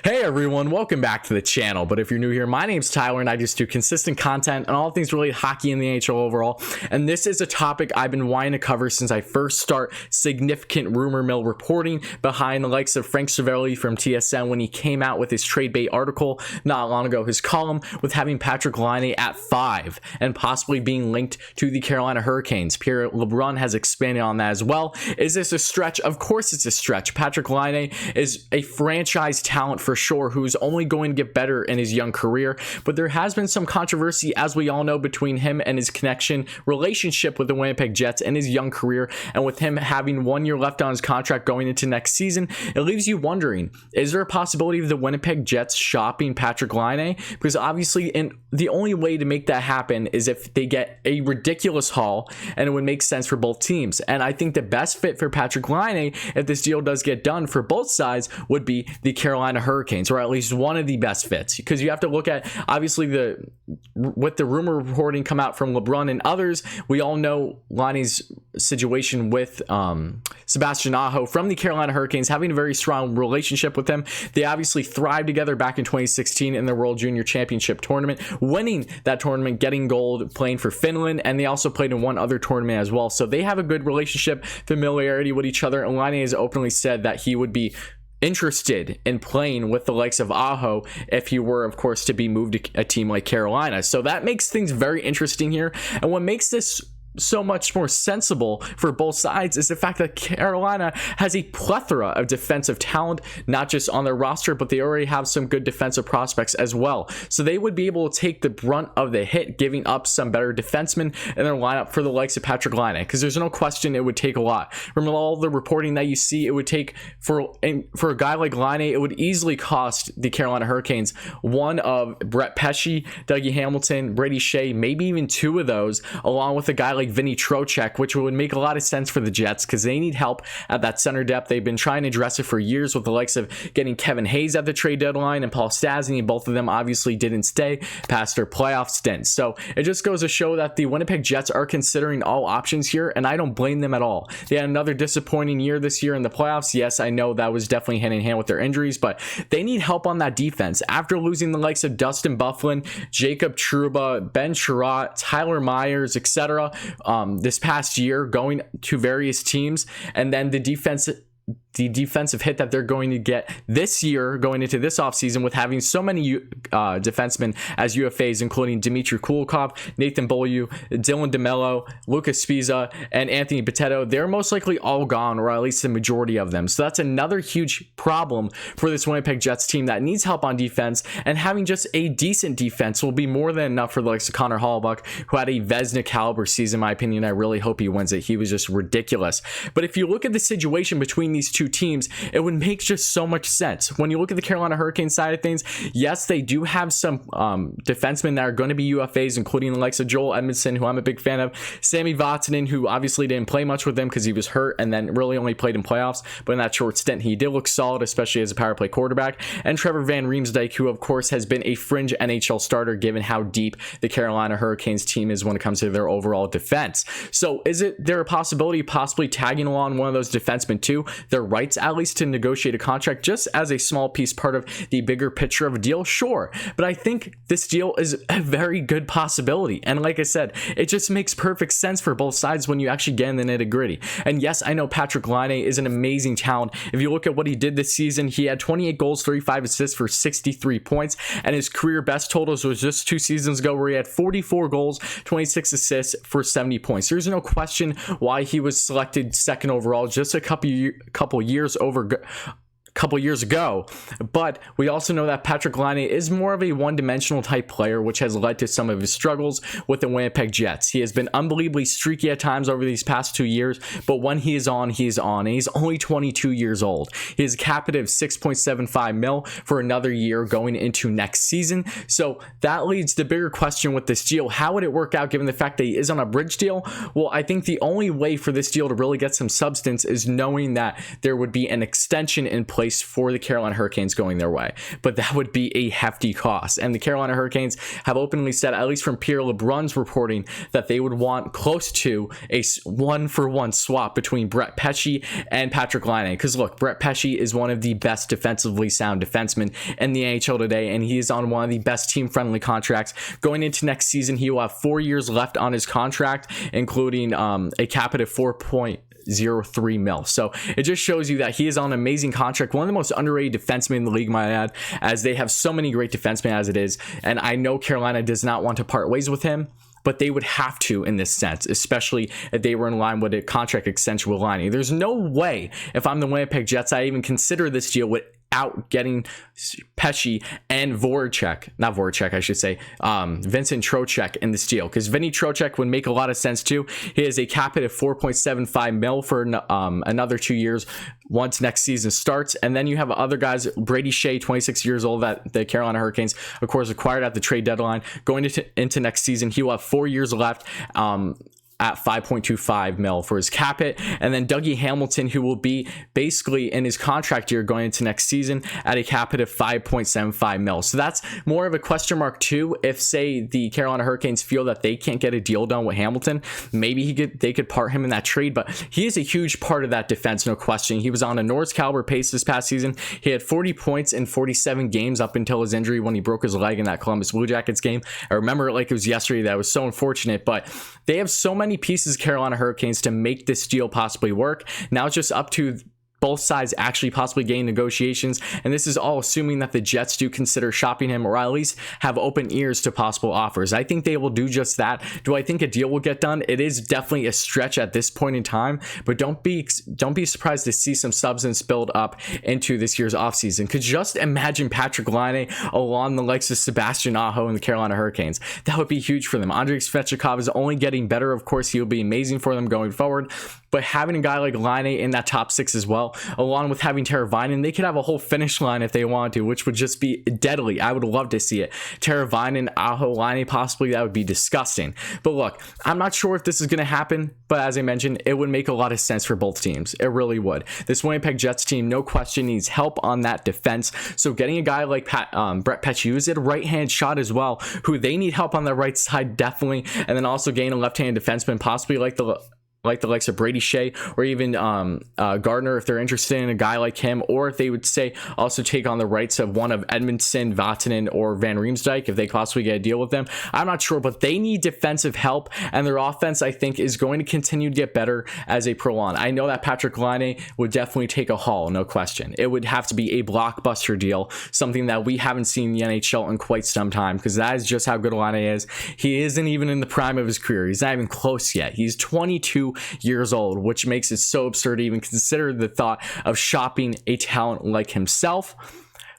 Hey everyone, welcome back to the channel. But if you're new here, my name's Tyler and I just do consistent content on all things related to hockey in the NHL overall. And this is a topic I've been wanting to cover since I first start significant rumor mill reporting behind the likes of Frank Seravalli from TSN when he came out with his trade bait article not long ago, his column with having Patrik Laine at 5 and possibly being linked to the Carolina Hurricanes. Pierre Lebrun has expanded on that as well. Is this a stretch? Of course it's a stretch. Patrik Laine is a franchise talent for sure, who's only going to get better in his young career, but there has been some controversy, as we all know, between him and his relationship with the Winnipeg Jets in his young career, and with him having 1 year left on his contract going into next season, it leaves you wondering, is there a possibility of the Winnipeg Jets shopping Patrik Laine? Because obviously, the only way to make that happen is if they get a ridiculous haul, and it would make sense for both teams. And I think the best fit for Patrik Laine, if this deal does get done for both sides, would be the Carolina Hurricanes, or at least one of the best fits, because you have to look at, obviously, with the rumor reporting come out from LeBrun and others, we all know Laine's situation with Sebastian Aho from the Carolina Hurricanes, having a very strong relationship with him. They obviously thrived together back in 2016 in the World Junior Championship tournament, winning that tournament, getting gold, playing for Finland, and they also played in one other tournament as well. So they have a good relationship, familiarity with each other, and Laine has openly said that he would be interested in playing with the likes of Aho if he were, of course, to be moved to a team like Carolina. So that makes things very interesting here. And what makes this so much more sensible for both sides is the fact that Carolina has a plethora of defensive talent, not just on their roster, but they already have some good defensive prospects as well. So they would be able to take the brunt of the hit, giving up some better defensemen in their lineup for the likes of Patrik Laine, because there's no question it would take a lot. From all the reporting that you see, it would take, for a guy like Laine, it would easily cost the Carolina Hurricanes one of Brett Pesce, Dougie Hamilton, Brady Shea, maybe even two of those, along with a guy like Vinny Trocheck, which would make a lot of sense for the Jets because they need help at that center depth. They've been trying to address it for years with the likes of getting Kevin Hayes at the trade deadline and Paul Stastny. Both of them obviously didn't stay past their playoff stints. So it just goes to show that the Winnipeg Jets are considering all options here, and I don't blame them at all. They had another disappointing year this year in the playoffs. Yes, I know that was definitely hand in hand with their injuries, but they need help on that defense. After losing the likes of Dustin Byfuglien, Jacob Trouba, Ben Chiarot, Tyler Myers, etc., this past year, going to various teams, and then the defensive hit that they're going to get this year going into this offseason with having so many defensemen as UFAs, including Dmitry Kulikov, Nathan Beaulieu, Dylan DeMello, Lucas Spiza, and Anthony Bitetto. They're most likely all gone, or at least the majority of them. So that's another huge problem for this Winnipeg Jets team that needs help on defense, and having just a decent defense will be more than enough for the likes of Connor Hellebuyck, who had a Vezina caliber season, in my opinion. I really hope he wins it. He was just ridiculous. But if you look at the situation between these two teams, it would make just so much sense. When you look at the Carolina Hurricanes side of things, yes, they do have some defensemen that are going to be UFAs, including the likes of Joel Edmondson, who I'm a big fan of, Sami Vatanen, who obviously didn't play much with them because he was hurt and then really only played in playoffs, but in that short stint he did look solid, especially as a power play quarterback, and Trevor Van Riemsdyk, who of course has been a fringe NHL starter given how deep the Carolina Hurricanes team is when it comes to their overall defense. So is there a possibility of possibly tagging along one of those defensemen too? Their rights at least to negotiate a contract just as a small piece, part of the bigger picture of a deal, sure. But I think this deal is a very good possibility. And like I said, it just makes perfect sense for both sides when you actually get in the nitty gritty. And yes, I know Patrik Laine is an amazing talent. If you look at what he did this season, he had 28 goals, 35 assists for 63 points. And his career best totals was just 2 seasons ago where he had 44 goals, 26 assists for 70 points. There's no question why he was selected second overall just a couple years ago, but we also know that Patrik Laine is more of a one-dimensional type player, which has led to some of his struggles with the Winnipeg Jets. He has been unbelievably streaky at times over these past 2 years, but when he is on, he is on, and he's only 22 years old. He has a cap hit of $6.75 million for another year going into next season. So that leads the bigger question with this deal. How would it work out given the fact that he is on a bridge deal? Well, I think the only way for this deal to really get some substance is knowing that there would be an extension in place place for the Carolina Hurricanes going their way, but that would be a hefty cost. And the Carolina Hurricanes have openly said, at least from Pierre Lebrun's reporting, that they would want close to a 1-for-1 swap between Brett Pesce and Patrik Laine. Because look, Brett Pesce is one of the best defensively sound defensemen in the NHL today, and he is on one of the best team-friendly contracts. Going into next season, he will have 4 years left on his contract, including a cap at 4.03 mil. So it just shows you that he is on an amazing contract, one of the most underrated defensemen in the league, might I add, as they have so many great defensemen as it is. And I know Carolina does not want to part ways with him, but they would have to in this sense, especially if they were in line with a contract extension with Laine. There's no way, if I'm the Winnipeg Jets, I even consider this deal without getting Pesce and Vincent Trocheck in this deal, because Vinny Trocheck would make a lot of sense too. He has a cap hit of 4.75 mil for another 2 years once next season starts. And then you have other guys, Brady Shea, 26 years old, that the Carolina Hurricanes, of course, acquired at the trade deadline. Going into next season, he will have 4 years left at 5.25 mil for his cap hit. And then Dougie Hamilton, who will be basically in his contract year going into next season at a cap hit of 5.75 mil. So that's more of a question mark too. If, say, the Carolina Hurricanes feel that they can't get a deal done with Hamilton, maybe they could part him in that trade, but he is a huge part of that defense, no question. He was on a Norris caliber pace this past season. He had 40 points in 47 games up until his injury when he broke his leg in that Columbus Blue Jackets game. I remember it like it was yesterday. That was so unfortunate, but they have so many pieces, Carolina Hurricanes, to make this deal possibly work. Now it's just up to both sides actually possibly getting negotiations, and this is all assuming that the Jets do consider shopping him, or at least have open ears to possible offers. I think they will do just that. Do I think a deal will get done? It is definitely a stretch at this point in time, but don't be surprised to see some substance build up into this year's offseason. Could just imagine Patrik Laine along the likes of Sebastian Aho and the Carolina Hurricanes. That would be huge for them. Andrei Svechnikov is only getting better. Of course, he'll be amazing for them going forward, but having a guy like Laine in that top six as well, along with having Teravainen, they could have a whole Finnish line if they want to, which would just be deadly. I would love to see it. Teravainen, Aho, Laine, possibly. That would be disgusting. But look, I'm not sure if this is going to happen, but as I mentioned, it would make a lot of sense for both teams. It really would. This Winnipeg Jets team, no question, needs help on that defense. So getting a guy like Brett Pesce, who's a right-hand shot as well, who they need help on the right side, definitely. And then also gain a left-hand defenseman, possibly like the likes of Brady Shea, or even Gardner, if they're interested in a guy like him, or if they would say also take on the rights of one of Edmondson, Vatanen, or Van Riemsdyk, if they possibly get a deal with them. I'm not sure, but they need defensive help, and their offense, I think, is going to continue to get better as they prolong. I know that Patrik Laine would definitely take a haul, no question. It would have to be a blockbuster deal, something that we haven't seen in the NHL in quite some time, because that is just how good Laine is. He isn't even in the prime of his career. He's not even close yet. He's 22 years old, which makes it so absurd to even consider the thought of shopping a talent like himself.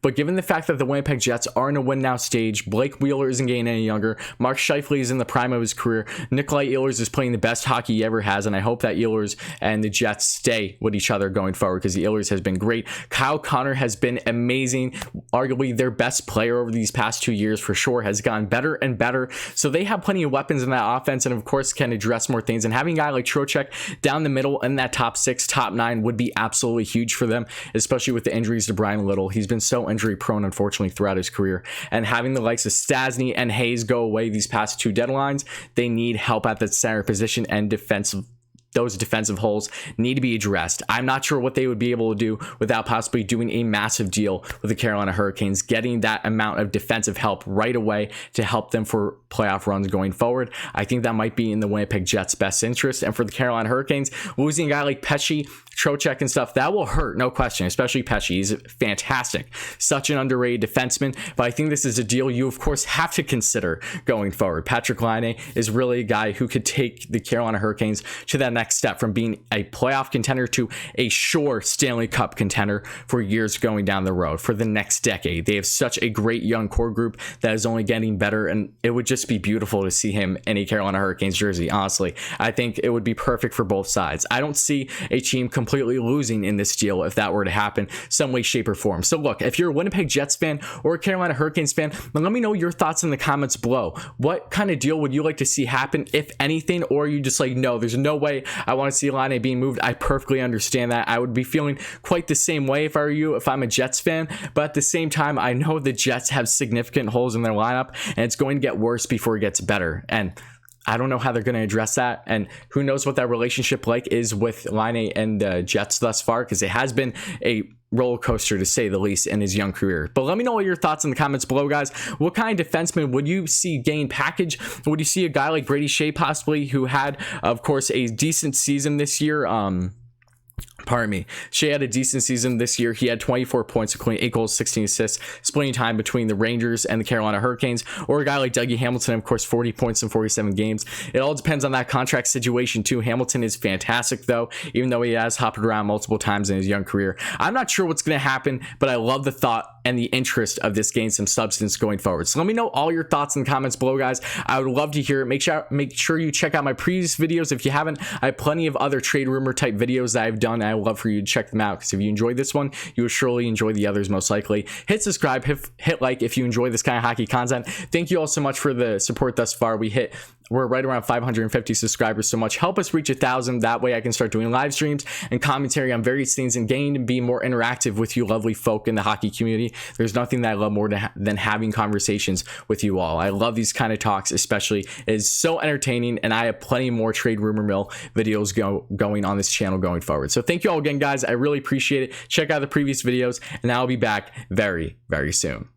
But given the fact that the Winnipeg Jets are in a win-now stage, Blake Wheeler isn't getting any younger, Mark Scheifele is in the prime of his career, Nikolai Ehlers is playing the best hockey he ever has, and I hope that Ehlers and the Jets stay with each other going forward, because the Ehlers has been great. Kyle Connor has been amazing, arguably their best player over these past 2 years for sure, has gotten better and better. So they have plenty of weapons in that offense, and of course can address more things. And having a guy like Trocheck down the middle in that top 6, top 9 would be absolutely huge for them, especially with the injuries to Brian Little. He's been so injury prone, unfortunately, throughout his career. And having the likes of Stastny and Hayes go away these past 2 deadlines, they need help at the center position, and those defensive holes need to be addressed. I'm not sure what they would be able to do without possibly doing a massive deal with the Carolina Hurricanes, getting that amount of defensive help right away to help them for playoff runs going forward. I think that might be in the Winnipeg Jets' best interest. And for the Carolina Hurricanes, losing a guy like Pesce, Trocheck and stuff, that will hurt, no question, especially Pesce. He's fantastic. Such an underrated defenseman, but I think this is a deal you, of course, have to consider going forward. Patrik Laine is really a guy who could take the Carolina Hurricanes to that next step, from being a playoff contender to a sure Stanley Cup contender for years going down the road, for the next decade. They have such a great young core group that is only getting better, and it would just be beautiful to see him in a Carolina Hurricanes jersey, honestly. I think it would be perfect for both sides. I don't see a team completely losing in this deal if that were to happen some way, shape, or form. So look, if you're a Winnipeg Jets fan or a Carolina Hurricanes fan, then let me know your thoughts in the comments below. What kind of deal would you like to see happen, if anything, or are you just like, no, there's no way I want to see Laine being moved? I perfectly understand that. I would be feeling quite the same way if I were you, if I'm a Jets fan, but at the same time, I know the Jets have significant holes in their lineup, and it's going to get worse before it gets better. And I don't know how they're going to address that, and who knows what that relationship like is with Laine and the Jets thus far, because it has been a roller coaster to say the least in his young career. But let me know what your thoughts in the comments below, guys. What kind of defenseman would you see gain package? Would you see a guy like Brady Shea possibly, who had, of course, a decent season this year? Pardon me. Shea had a decent season this year. He had 24 points, including 8 goals, 16 assists, splitting time between the Rangers and the Carolina Hurricanes. Or a guy like Dougie Hamilton, of course, 40 points in 47 games. It all depends on that contract situation, too. Hamilton is fantastic, though, even though he has hopped around multiple times in his young career. I'm not sure what's going to happen, but I love the thought and the interest of this gaining some substance going forward. So let me know all your thoughts in the comments below, guys. I would love to hear it. Make sure you check out my previous videos. If you haven't, I have plenty of other trade rumor type videos that I've done, and I would love for you to check them out, because if you enjoyed this one, you will surely enjoy the others most likely. Hit subscribe, hit like if you enjoy this kind of hockey content. Thank you all so much for the support thus far. We're right around 550 subscribers, so much help us reach 1,000. That way I can start doing live streams and commentary on various things and getting to be more interactive with you lovely folk in the hockey community. There's nothing that I love more than having conversations with you all. I love these kind of talks, especially. It is so entertaining, and I have plenty more trade rumor mill videos going on this channel going forward. So thank you all again, guys. I really appreciate it. Check out the previous videos, and I'll be back very, very soon.